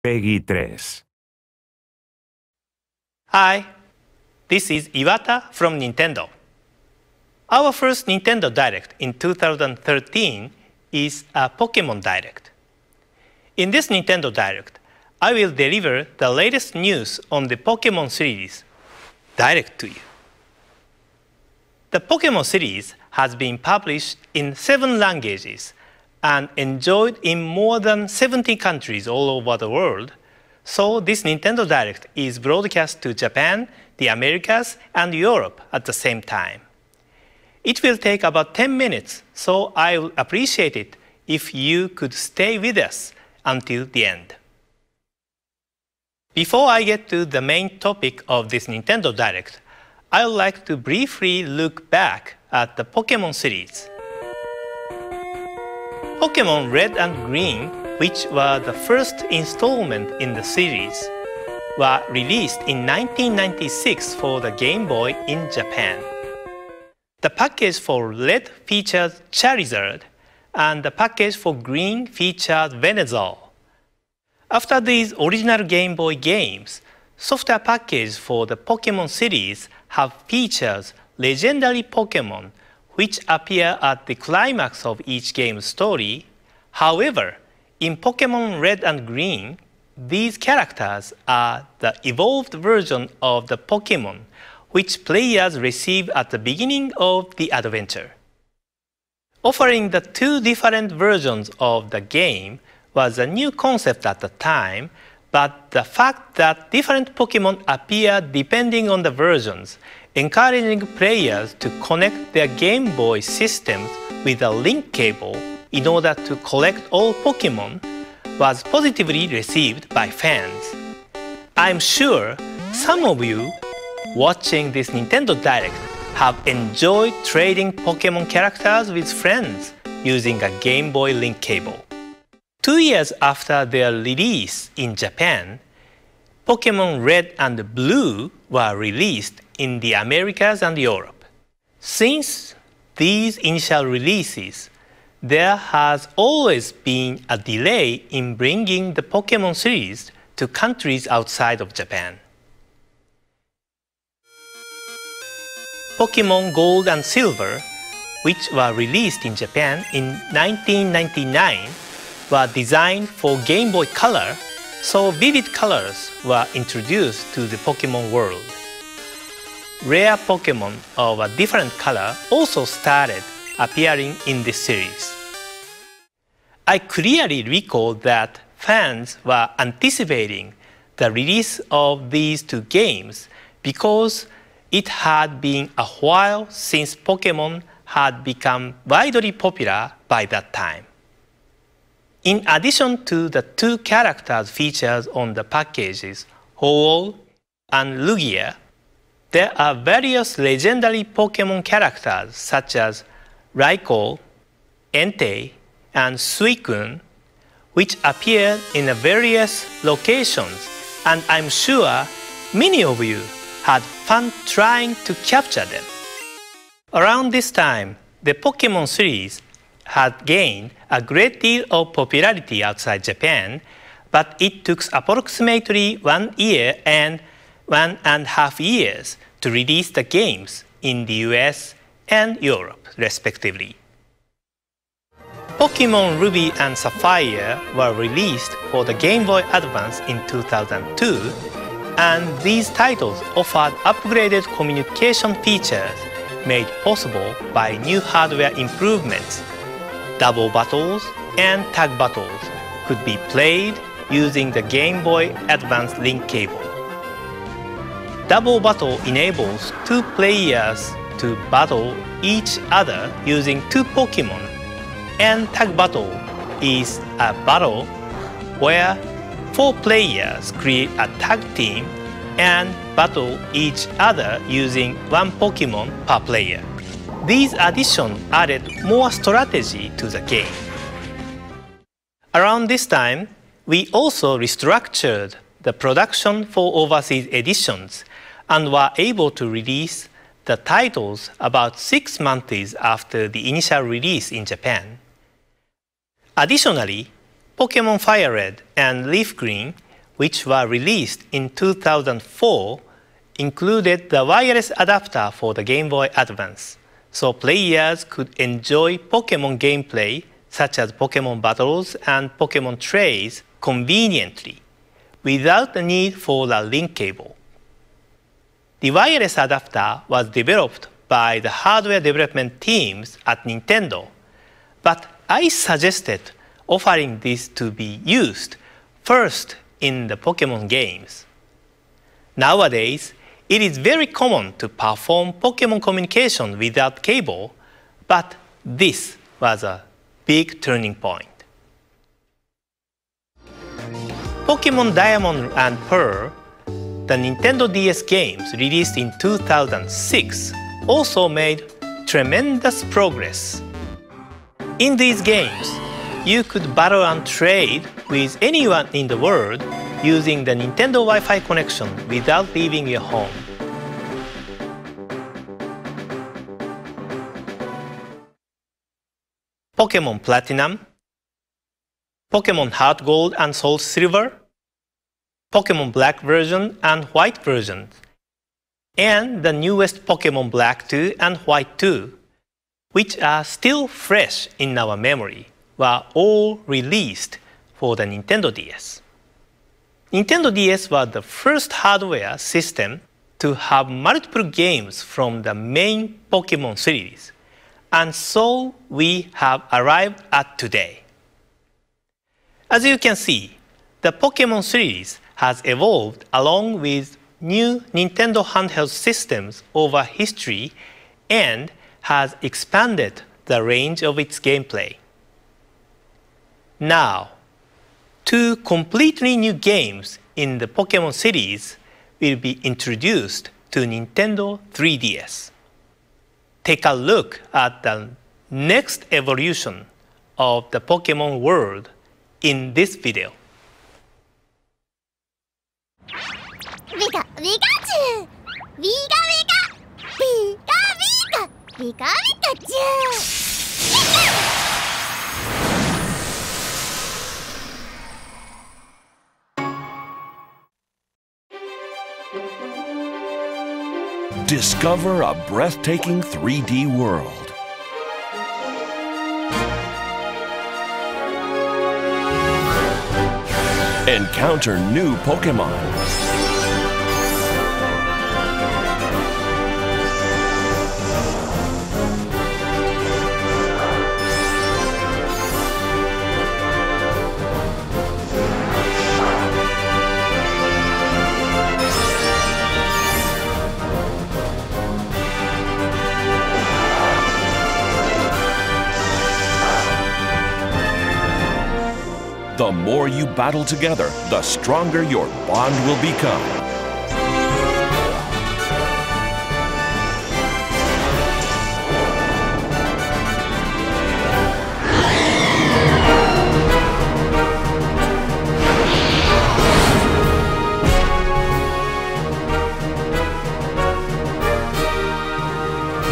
Peggy 3. Hi, this is Iwata from Nintendo. Our first Nintendo Direct in 2013 is a Pokemon Direct. In this Nintendo Direct, I will deliver the latest news on the Pokemon series direct to you. The Pokemon series has been published in 7 languages and enjoyed in more than 70 countries all over the world, so this Nintendo Direct is broadcast to Japan, the Americas, and Europe at the same time. It will take about 10 minutes, so I would appreciate it if you could stay with us until the end. Before I get to the main topic of this Nintendo Direct, I would like to briefly look back at the Pokemon series. Pokemon Red and Green, which were the first installment in the series, were released in 1996 for the Game Boy in Japan. The package for Red featured Charizard, and the package for Green featured Venusaur. After these original Game Boy games, software packages for the Pokemon series have featured legendary Pokemon which appear at the climax of each game's story. However, in Pokemon Red and Green, these characters are the evolved version of the Pokemon which players receive at the beginning of the adventure. Offering the 2 different versions of the game was a new concept at the time, but the fact that different Pokemon appear depending on the versions, encouraging players to connect their Game Boy systems with a link cable in order to collect all Pokemon, was positively received by fans. I'm sure some of you watching this Nintendo Direct have enjoyed trading Pokemon characters with friends using a Game Boy link cable. 2 years after their release in Japan, Pokemon Red and Blue were released in the Americas and Europe. Since these initial releases, there has always been a delay in bringing the Pokemon series to countries outside of Japan. Pokemon Gold and Silver, which were released in Japan in 1999, were designed for Game Boy Color, so vivid colors were introduced to the Pokemon world. Rare Pokemon of a different color also started appearing in this series. I clearly recall that fans were anticipating the release of these 2 games because it had been a while since Pokemon had become widely popular by that time. In addition to the 2 characters featured on the packages, Ho-Oh and Lugia, there are various legendary Pokemon characters such as Raikou, Entei, and Suicune, which appear in various locations, and I'm sure many of you had fun trying to capture them. Around this time, the Pokemon series had gained a great deal of popularity outside Japan, but it took approximately 1 year and 1.5 years to release the games in the US and Europe, respectively. Pokemon Ruby and Sapphire were released for the Game Boy Advance in 2002, and these titles offered upgraded communication features made possible by new hardware improvements. Double battles and tag battles could be played using the Game Boy Advance link cable. Double battle enables 2 players to battle each other using 2 Pokemon, and tag battle is a battle where 4 players create a tag team and battle each other using 1 Pokemon per player. These additions added more strategy to the game. Around this time, we also restructured the production for overseas editions and were able to release the titles about 6 months after the initial release in Japan. Additionally, Pokemon Fire Red and Leaf Green which were released in 2004, included the wireless adapter for the Game Boy Advance, so players could enjoy Pokemon gameplay such as Pokemon battles and Pokemon trays conveniently, without the need for a link cable. The wireless adapter was developed by the hardware development teams at Nintendo, but I suggested offering this to be used first in the Pokemon games. Nowadays, it is very common to perform Pokemon communication without cable, but this was a big turning point. Pokemon Diamond and Pearl, the Nintendo DS games released in 2006, also made tremendous progress. In these games, you could battle and trade with anyone in the world using the Nintendo Wi-Fi connection without leaving your home. Pokemon Platinum, Pokemon Heart Gold and Soul Silver, Pokemon Black version and White version, and the newest Pokemon Black 2 and White 2, which are still fresh in our memory, were all released for the Nintendo DS. Nintendo DS was the first hardware system to have multiple games from the main Pokemon series, and so we have arrived at today. As you can see, the Pokemon series has evolved along with new Nintendo handheld systems over history and has expanded the range of its gameplay. Now, two completely new games in the Pokemon series will be introduced to Nintendo 3DS. Take a look at the next evolution of the Pokemon world in this video. Pika Pikachu! Pika Pika! Pika Pika! Pika Pikachu! Discover a breathtaking 3D world. Encounter new Pokemon. The more you battle together, the stronger your bond will become.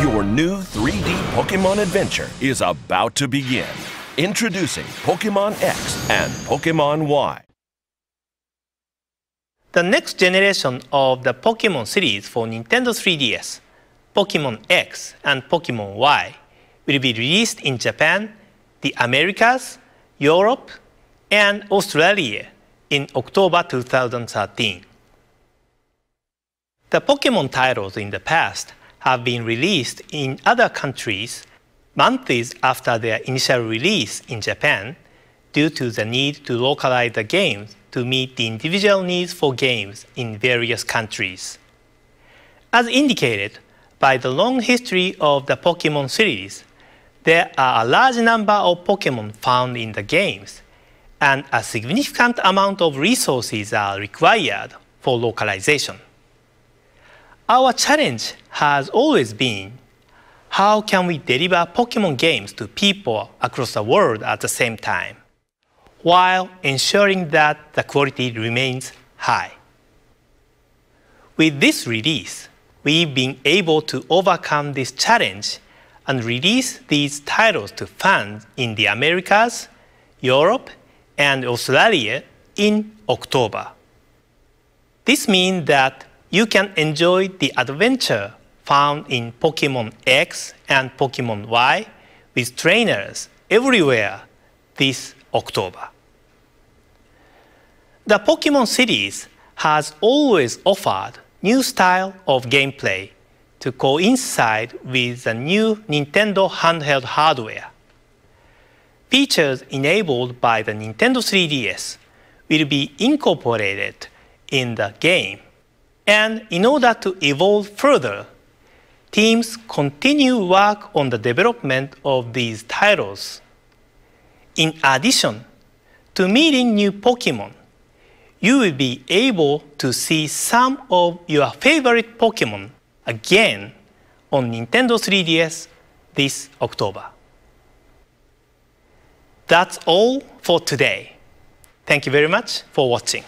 Your new 3D Pokemon adventure is about to begin. Introducing Pokemon X and Pokemon Y. The next generation of the Pokemon series for Nintendo 3DS, Pokemon X and Pokemon Y, will be released in Japan, the Americas, Europe, and Australia in October 2013. The Pokemon titles in the past have been released in other countries months after their initial release in Japan due to the need to localize the games to meet the individual needs for games in various countries. As indicated by the long history of the Pokemon series, there are a large number of Pokemon found in the games, and a significant amount of resources are required for localization. Our challenge has always been, how can we deliver Pokemon games to people across the world at the same time, while ensuring that the quality remains high? With this release, we've been able to overcome this challenge and release these titles to fans in the Americas, Europe, and Australia in October. This means that you can enjoy the adventure found in Pokemon X and Pokemon Y with trainers everywhere this October. The Pokemon series has always offered new style of gameplay to coincide with the new Nintendo handheld hardware. Features enabled by the Nintendo 3DS will be incorporated in the game. And in order to evolve further, teams continue work on the development of these titles. In addition to meeting new Pokemon, you will be able to see some of your favorite Pokemon again on Nintendo 3DS this October. That's all for today. Thank you very much for watching.